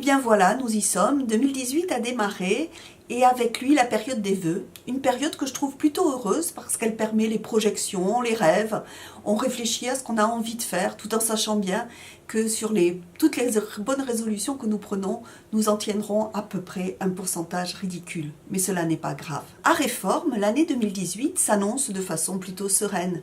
bien voilà, nous y sommes, 2018 a démarré et avec lui la période des vœux, une période que je trouve plutôt heureuse parce qu'elle permet les projections, les rêves, on réfléchit à ce qu'on a envie de faire tout en sachant bien que sur toutes les bonnes résolutions que nous prenons, nous en tiendrons à peu près un pourcentage ridicule, mais cela n'est pas grave. À Réforme, l'année 2018 s'annonce de façon plutôt sereine.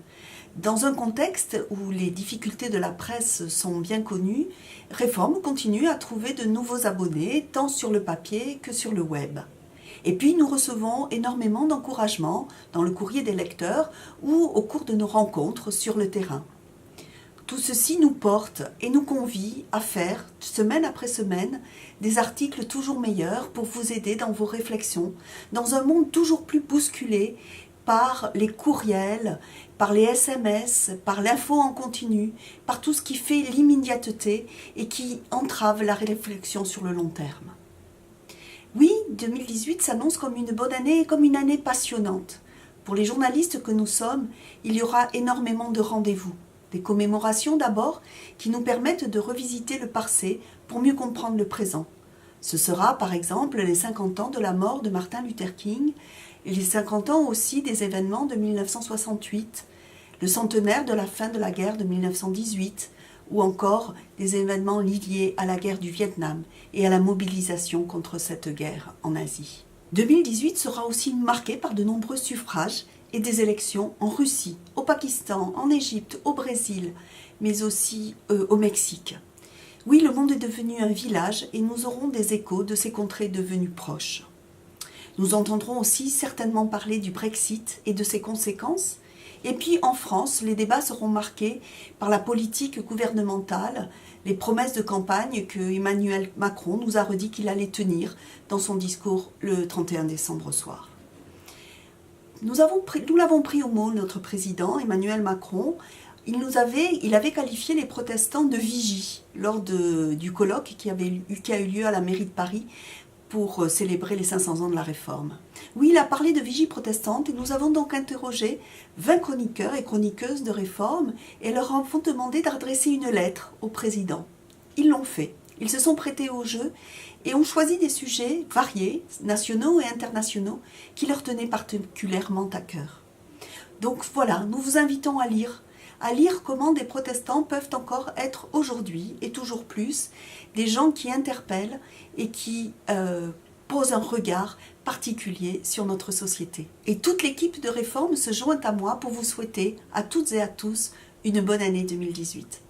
Dans un contexte où les difficultés de la presse sont bien connues, Réforme continue à trouver de nouveaux abonnés, tant sur le papier que sur le web. Et puis nous recevons énormément d'encouragement dans le courrier des lecteurs ou au cours de nos rencontres sur le terrain. Tout ceci nous porte et nous convie à faire, semaine après semaine, des articles toujours meilleurs pour vous aider dans vos réflexions, dans un monde toujours plus bousculé par les courriels, par les SMS, par l'info en continu, par tout ce qui fait l'immédiateté et qui entrave la réflexion sur le long terme. Oui, 2018 s'annonce comme une bonne année et comme une année passionnante. Pour les journalistes que nous sommes, il y aura énormément de rendez-vous. Des commémorations d'abord, qui nous permettent de revisiter le passé pour mieux comprendre le présent. Ce sera par exemple les 50 ans de la mort de Martin Luther King, et les 50 ans aussi des événements de 1968, le centenaire de la fin de la guerre de 1918, ou encore des événements liés à la guerre du Vietnam et à la mobilisation contre cette guerre en Asie. 2018 sera aussi marqué par de nombreux suffrages et des élections en Russie, au Pakistan, en Égypte, au Brésil, mais aussi au Mexique. Oui, le monde est devenu un village et nous aurons des échos de ces contrées devenues proches. Nous entendrons aussi certainement parler du Brexit et de ses conséquences. Et puis en France, les débats seront marqués par la politique gouvernementale, les promesses de campagne que Emmanuel Macron nous a redit qu'il allait tenir dans son discours le 31 décembre au soir. Nous l'avons pris au mot, notre président Emmanuel Macron. Il avait qualifié les protestants de vigies lors du colloque qui a eu lieu à la mairie de Paris pour célébrer les 500 ans de la Réforme. Oui, il a parlé de vigie protestante et nous avons donc interrogé 20 chroniqueurs et chroniqueuses de Réforme et leur avons demandé d'adresser une lettre au président. Ils l'ont fait. Ils se sont prêtés au jeu et ont choisi des sujets variés, nationaux et internationaux, qui leur tenaient particulièrement à cœur. Donc voilà, nous vous invitons à lire comment des protestants peuvent encore être aujourd'hui, et toujours plus, des gens qui interpellent et qui posent un regard particulier sur notre société. Et toute l'équipe de Réforme se joint à moi pour vous souhaiter à toutes et à tous une bonne année 2018.